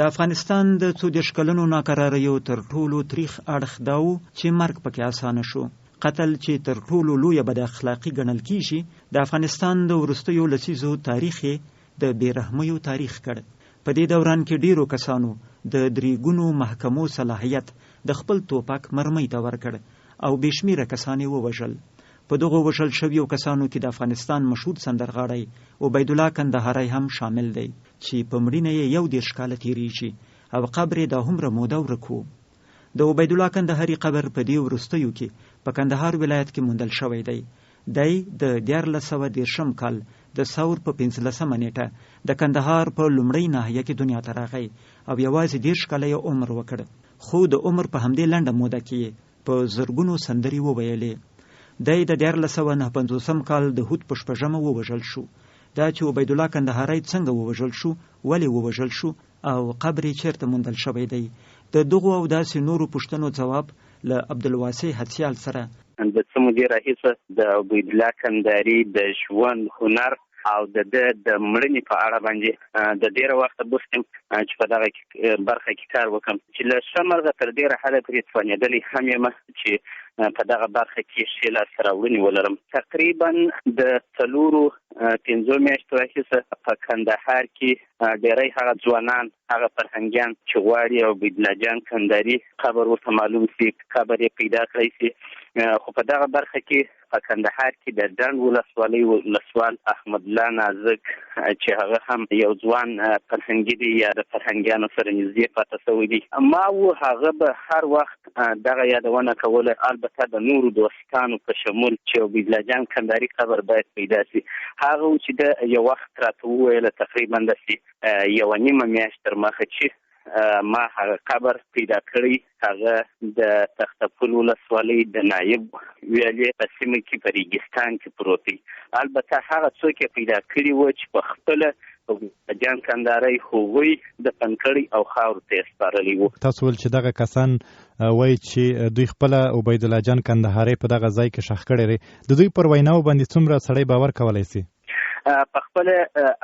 د افغانستان د 30 کلونو ناکراریو تر ټولو تریخ اړخ دا و چې مرګ پکې اسانه شو. قتل چې تر ټولو لویه بد اخلاقي ګڼل کیږي، د افغانستان د وروستیو لسیزو تاریخ د بېرحمیو تاریخ کړ. په دې دوران کې ډیرو کسانو د 3 ګونو محکمو صلاحیت د خپل توپک مرمۍ ته ورکړ او بېشمیره کسان یې ووژل. په دغو وژل شویو کسانو کې د افغانستان مشهور سندرغاړی عبیدالله کندهاری هم شامل دی چې په مړینه یې 11 کاله تیریږي او قبر یې دا هومره موده ورک و. د عبیدالله کندهاری قبر په دې وروستیو کې په کندهار ولایت کې موندل شوی دی. دی د 1413 کال د ثور په 15 نیټه د کندهار په لومړۍ ناحیه کې دنیا ته راغی او یوازې 10 کاله یې عمر وکړ، خو د عمر په همدې لنډه موده کې په زرګونو سندرې وویلې. دی د 1459 کال د هود په شپږمه ووژل شو. دا چې عبیدالله کندهاری څنګه ووژل شو، ولې ووژل شو او قبر یې چیرته موندل شوی دی، د دغو او داسې نورو پوښتنو ځواب له عبدالواسع حدسیال سره. د څه مودې راهیسه د عبیدالله کندهاری د ژوند، هنر او د مړنې په اړه باندې د ډیره وخت بوستم چې په دغه برخه کې کار وکم، چې له شمرغه تر ډیره حده پرې توانېدلی هم یم چې په دغه برخه کې ښې لاسته راوړنې ولرم. تقریبا د 4-5 میاشتو راهیسه په کندهار کې ډیری هغه ځوانان، هغه فرهنګیان چې غواړي عبیدالله جان کندهاری قبر ورته معلوم سي، قبر یې پیدا کړی سي، خو په دغه برخه کې په کندهار کې د ډنډ ولسوالۍ ولسوال احمد الله نازک چې هغه هم یو ځوان فرهنګي دی یا د فرهنګیانو سره نږدې پاتې شوی دی، ما و هغه به هر وخت دغه یادونه کوله، البته د نورو دوستانو په شمول چې عبیدالله جان کندهاری قبر باید پیدا سي. هغه چې د یو وخت راته وویله تقریبا داسې 1.5 میاشت تر مخه چې ما هغه قبر پیدا کړی، هغه د تختپل ولسوالۍ د نایب ویالې په سیمه کې په ریګستان کې پروت دی. البته هغه څوک یې پیدا کړي و چې په خپله جان کندهاری هغوی د پنکړی او خاورو ته سپارلی و. تاسو ول چې دغه کسان وایي چې دوی خپل عبیدالله جان کندهاری په دغه ځای کې ښخ کړی دی، د دوی پر ویناو باندې څومره سړی باور کولی سي؟ په خپل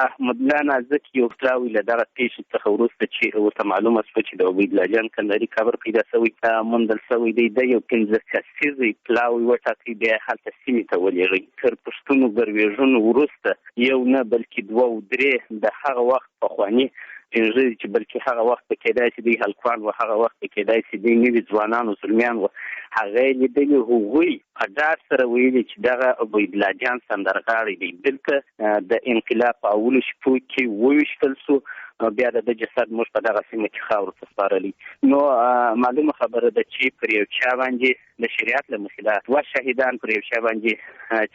احمد الله نازک یو پلاوی له دغه پیښې څخه وروسته چې ورته معلومه شوه چې د عبیدالله جان کندهاری قبر پیدا شوی موندل شوی دی، د یو 15 کسیزې پلاوی وټاکئ، بیا هلته سیمې ته ولېږئ. تر پوښتنو ګروېږنو وروسته یو نه بلکې 2-3 د هغه وخت پخواني انځوري چې بلکې هغه وخت په کېدای شي دوی هلکوان و، هغه وخت په کېدای شي دوی نوي ځوانان و زلمیان و، هغه یې لیدلي، هغوی په ډاډ سره ویلي چې دغه عبیدالله جان سندرغاړی دی. دلته د انقلاب په اولو شپو کې وویشتل سو، بیا د جسد موږ په دغه سیمه کې خاورو ته سپارلی. نو معلومه خبره ده چې پر یو چا باندې د شریعت له مخې 2 شهیدان پر یو چا باندې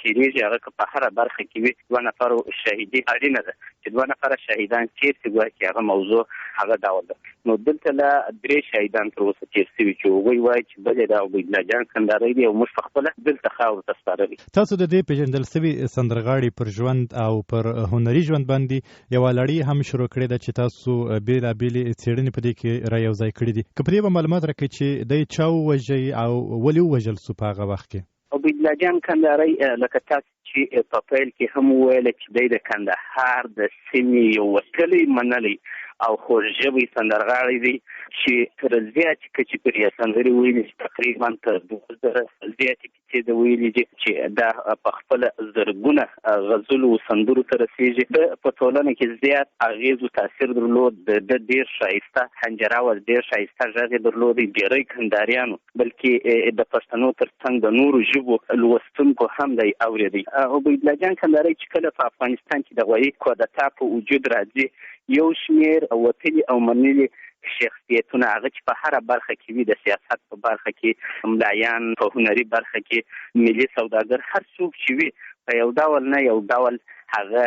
تیریږي، هغه که په هره برخه کې وي 2 نفرو شهیدي اړینه ده چې 2 نفره شهیدان چیرته ګواکې هغه موضوع هغه ډول ده. نو دلته له 3 شهیدان تر اوسه تیر شوي چې هغوی وایي چې بل یې د عبیدالله جان کندهاری دی او موږ په خپله دلته خاورو ته سپارلی. تاسو د دې پیژندل شوي سندرغاړي پر ژوند او پر هنري ژوند باندې یوه لړۍ هم شروع کړې ده چې تاسو بېلابېلې څېړنې په دې کې را یوځای کړي دي، که په دې به معلومات راکړئ چې دی چا ووژئ او ولې ووژل سو په هغه وخت کې؟ عبیدالله جان کندهاری لکه تاسو چې په پیل کې هم وویله چې دی د کندهار د سیمې یو وتلی منلی او خوږژبی سندرغاړی دی چې تر زیاتې کچې پرې سندرې ویلي چې تقریبا تر 2000 زیاتې کیسې ده ویلي دي چې دا په خپله زرګونه غزلو و سندرو ته رسېږي. په ټولنه کې زیات اغېز و تاثیر درلود، د ډېر ښایسته حنجره وه، ډېر ښایسته غږ یې درلود. ډېری کندهاریانو بلکې د پښتنو تر څنګ د نورو ژبو لوستونکو هم دی اورېدی. عبیدالله جان کندهاری چې کله په افغانستان کې د غوایي کودتا په وجود راځي، یو شمېر وتلي او منلي شخصیتونه هغه چې په هره برخه کې وي، د سیاست په برخه کې، ملایان په هنري برخه کې، ملي سوداګر، هر څوک چې وي په یو ډول نه یو ډول هغه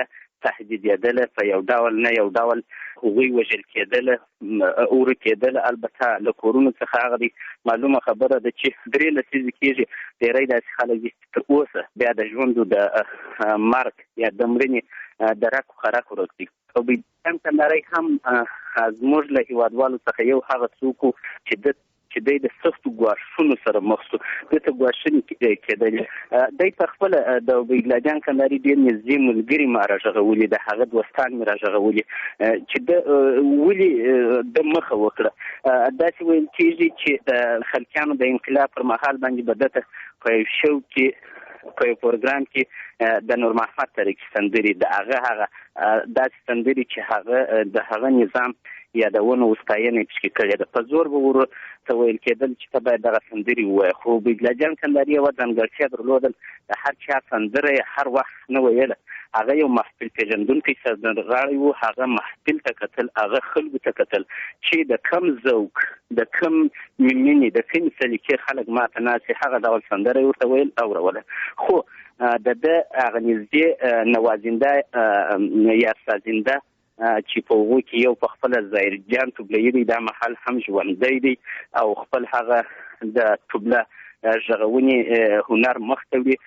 تهدیدېدله، په یو ډول نه یو ډول هغوی وژل کېدله، اوره کېدله. البته له کورونو څخه هغه دی معلومه خبره ده چې 3 لسیزې کېږي ډېری داسې خلک دي چې تر اوسه بیا د ژوندو د مرګ یا د مړینې د رک خرک ورک دي. عبیدالله جان کندهاری هم زموږ له هېوادوالو څخه یو هغه څوک چې چې دی د سختو ګواښونو سره مخ شو، دته ګواښنې کېدلې. دی په خپله د عبیدالله جان کندهاري ډېر نږدې ملګري ما راغولي، د هغه دوستان مې راغولي چې د ولې د مخه وکړه. داسې ویل کېږي چې د خلکیانو د انقلاب پر مهال باندې به دته په یو شو کې په یو پروګرام کې د نور محمد تاریخي سندرې د هغه داسې سندرې چې هغه د هغه نظام یادونه وستاینه پکې کړې ده، په زور به ورته ویل کېدل چې ته باید دغه سندرې ووایې. خو عبیدالله جان کندهاري یوه ځانګړتیا درلودل، د هر چا سندره یې هر وخت نه ویله. هغه یو محفل پېژندونکی سندرغاړی و، هغه محفل ته کتل، هغه خلکو ته کتل چې د کم ذوق، د کم مینې، د کم سلیقې خلک ماته ناست، هغه ډول سندره یې ورته ویل اوروله. خو د ده هغه نږدې نوازنده یا سازنده چې په هغو کې یو په خپله ظاهر جان توبلهیي دی، دا محل هم ژوندی دی او خپل هغه د توبله غږونې هنر مخ ته وړي.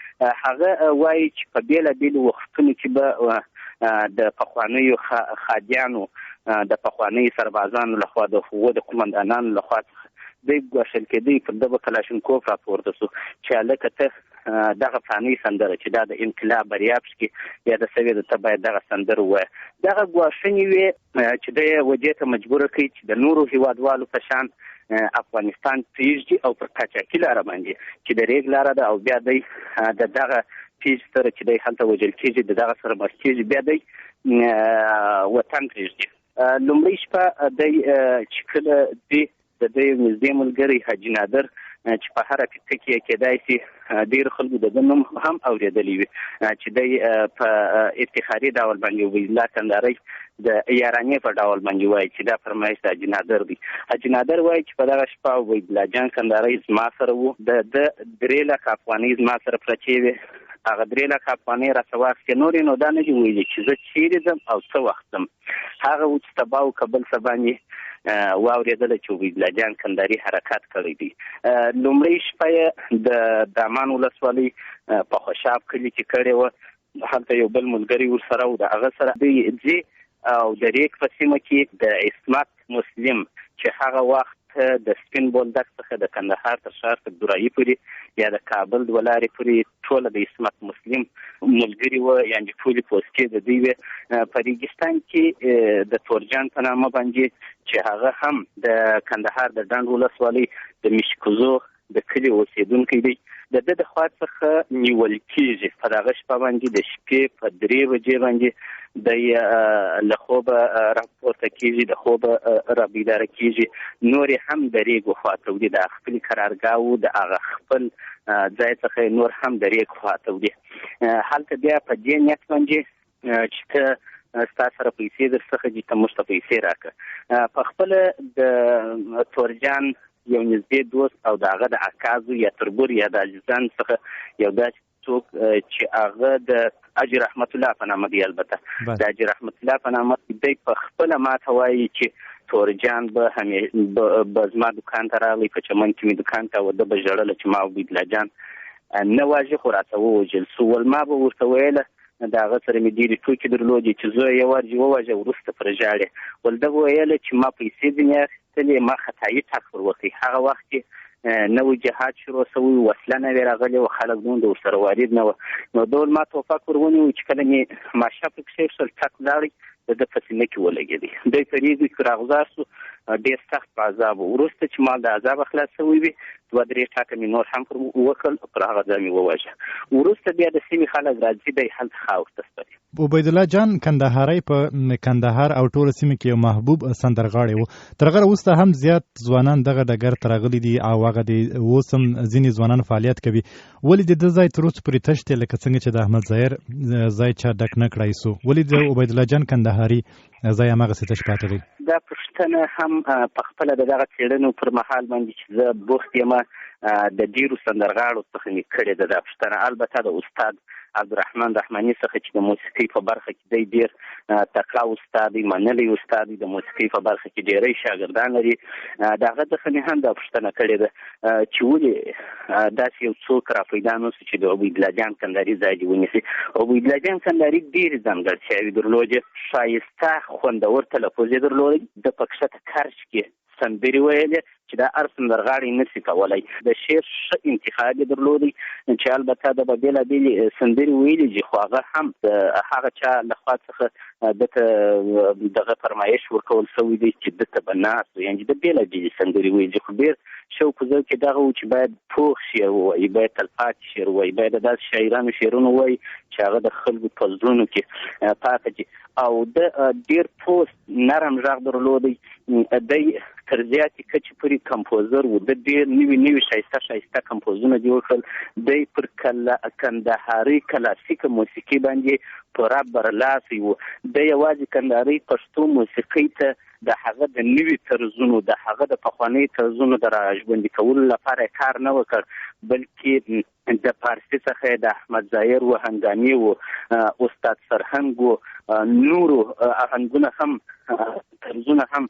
هغه وایي چې په بېلابېلو وختونو کې به د پخوانیو خادیانو، د پخوانیو سربازانو لخوا، د هغو د قومندانانو لخوا دی ګواښل کېدی، پر ده به کلاشینکوف راپورته سو چې هلکه ته دغه فلاني سندره چې دا د انقلاب بریا پکې یاده سوې ده، ته باید دغه سندره ووایه. دغه ګواښنې وې چې دی یې ودې ته مجبوره کوي چې د نورو هیوادوالو په شان افغانستان پرېږدي او پر قاچاقي لاره باندې چې د ریګ لاره ده، او بیا دی د دغه پیج سره چې دی هلته وژل کېږي، د دغه سره مخ کېږي، بیا دی وطن پرېږدي. لومړۍ شپه دی چې کله دی د دوی نږدې ملګری حاجي نادر چې په هره فقه کې کېدای شي ډېر خلکو د ده نوم هم اورېدلی وي، چې دی په افتخاري ډول باندې عبیدالله کندهاري د یارانې په ډول باندې وایي چې دا فرمایش د حاجي نادر دی. حاجي نادر وایي چې په دغه شپه عبیدالله جان کندهاري زما سره و، د 3 لک افغانۍ زما سره پرچې وې. هغه 3 لک افغانۍ راته واخیستې، نور یې نو دا نه دي ویلي چې زه چیرې ځم او څه وخت ځم. هغه و چې سبا او کبل سبا یې واورېدله چې عبیدالله جان کندهاري حرکت کړی دی. لومړۍ شپه یې د دامان ولسوالۍ په خوشاب کلي کې کړې وه، هلته یو بل ملګري ورسره و، د هغه سره دوی ځي او د ریګ په سیمه کې د عصمت مسلم چې هغه وخت د سپین بولدک څخه د کندهار تر ښار تر دورایي پورې یا د کابل 2 لارې پورې ټوله د عصمت مسلم ملګري وه، یعنې ټولې پوستې د دوی وې. په ریګستان کې د تورجان په نامه باندې چې هغه هم د کندهار د ډنډ ولسوالۍ د مشکوزو د کلي اوسېدونکی دی، د ده د خوا څخه نیول کېږي. په دغه شپه باندې د شپې په 3 بجې باندې د له خوبه راپورته کېږي، د خوبه رابیداره کېږي. نور یې هم د ریګ خواته وړي، د خپلې قرارګاه و، د هغه خپل ځای څخه نور هم د ریګ خواته وړي. هلته بیا په دې نیت باندې چې ته ستا سره پیسې در څخه دي، ته موږ ته پیسې راکړه. په خپله د تورجان یو نږدې دوست او د هغه د عکازو یا تربور یا د عزیزان څخه یو داسې څوک چې هغه د حاجي رحمت الله په نامه دی، البته د حاجي رحمت الله په نامه دی، په خپله ماته وایي چې تورجان به زما دکان ته راغلی، په چمن کې مې دکان ته و، ده به ژړله چې ما عبیدالله جان نه واژې خو راته ووژل سو. ول ما به ورته ویله د هغه سره مې ډېرې ټوکې درلودې چې زه یې ورجې وواژه وروسته پر ژاړې. ول ده ویله چې ما پیسې ځینې اخیستلې، ما خطایي ټک ور وکړئ. هغه وخت کې نوی جهاد شروع شوی، وسله نه وې راغلې وه، خلک دومره ورسره وارد نه وه. نو ډول ما توپک ور ونیو چې کله مې ماشه پکې شول، ټک ولاړی، د ده په سینه کې ولګېدی. دوی په ریګو کې راغوځار سو، ډېر سخت په عذاب. وروسته چې ما د عذاب خلاص شوی وي، 2-3 ټاکه مې نور هم پر وکړل، پر هغه ځای مې وواژه. وروسته بیا د سیمې خلک راځي، دی هلته خاورته سپري. عبیدالله جان کندهاري په کندهار او ټوله سیمه کې یو محبوب سندرغاړی و. تر هغه وروسته هم زیات ځوانان دغه ډګر ته راغلي دي او هغه د اوس هم ځینې ځوانان فعالیت کوي. ولې د ده ځای تر اوسه پورې تش دی، لکه څنګه چې د احمد ظاهر ځای چا ډک نه کړی سو؟ ولې د عبیدالله جان کندهاري ځای هماغسې تش پاتې دی؟ دا پوښتنه هم په خپله د دغه څېړنو پر مهال باندې چې زه بوخت یم د ډېرو سندرغاړو څخه مې کړې ده دا پوښتنه. البته د استاد عبدالرحمن رحماني څخه چې د موسیقۍ په برخه کې دی ډېر تکړه استاد دی، منلی استاد دی، د موسیقۍ په برخه کې ډېری شاګردان لري. د هغه څخه مې هم دا پوښتنه کړې ده چې ولې داسې یو څوک را پیدا نه سو چې د عبیدالله جان کندهاري ځای دې ونیسي. عبیدالله جان کندهاري ډېرې ځانګړتیاوې درلودې، ښایسته خوندور تلفظ یې درلود، د په کښته کرچ کې سندرې ویلې چې دا هر سندرغاړی نشي کولای. د شعر ښه انتخاب درلودی چې البته د بېلابېلې سندرې ویلي چې خو هغه هم د هغه چا لخوا څخه دغه فرمایش ورکول شوی دی چې دته به ناست یعنې د بېلابېلې سندرې ویلي خو ډېر شوق زه کې دغه و چې باید پوخ شعر ووایي، باید تلپاتې شعر ووایي، باید د داسې شاعرانو شعرونه ووایي چې هغه د خلکو په زړونو کې پاتې دي. او د ډېر پوست نرم غږ درلودی. دی تر زیاتې کچې پورې کمپوزر و، د ډېر نوي ښایسته کمپوزونه جوړ کړل. دی پر کندهاري کلاسیکه موسیقي باندې پوره برلاسی و. دی یوازې کندهاري پښتو موسیقۍ ته د هغه د نوي طرزونو د هغه د پخواني طرزونو د راژوندي کولو لپاره کار نه وکړ، بلکې د فارسي څخه د احمد ظاهر و هنګامي و استاد سرهنګ و نورو آهنګونه هم طرزونه هم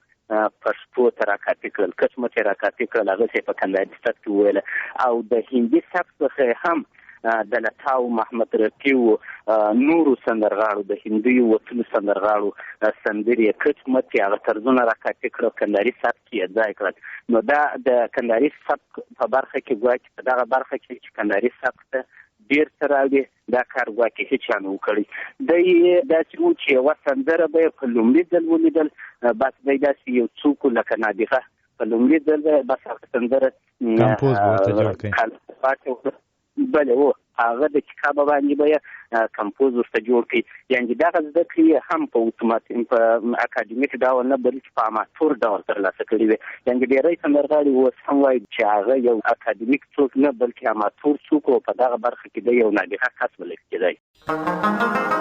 پښتو ته راکاپي کړل، قسمت یې راکاپي کړل، هغه یې په کندهاري سبک کې وویله. او د هندي سبک څخه هم د لتاو محمد رفیع و نورو سندرغاړو د هندیو وطنو سندرغاړو سندرې قسمت یې هغه طرزونه راکاپي کړل، کندهاري سبک یې ځای کړل. نو دا د کندهاري سبک په برخه کې ګواکې په دغه برخه کې چې کندهاري سبک ته ډېر څه راوړي دا کار ګواکې هېچا نه و کړی. دی داسې و چې یوه سندره به یې په لومړي ځل ولیدل، بس دی داسې یو څوک لکه نابغه په لومړي ځل به بس هغه سندره کمپوز به ورته جوړ کړي. بله و هغه د کتابه باندې به یې کمپوز ورته جوړ کړي. یعنې دغه زده کړې هم په اکاډمیک ډول نه بلکې په اماتور ډول ترلاسه کړي وې. یعنې ډېری سندرغاړي اوس هم وایي چې هغه یو اکاډمیک څوک نه بلکې اماتور څوک و، په دغه برخه کې د یو نابغه کس بلل کېدی.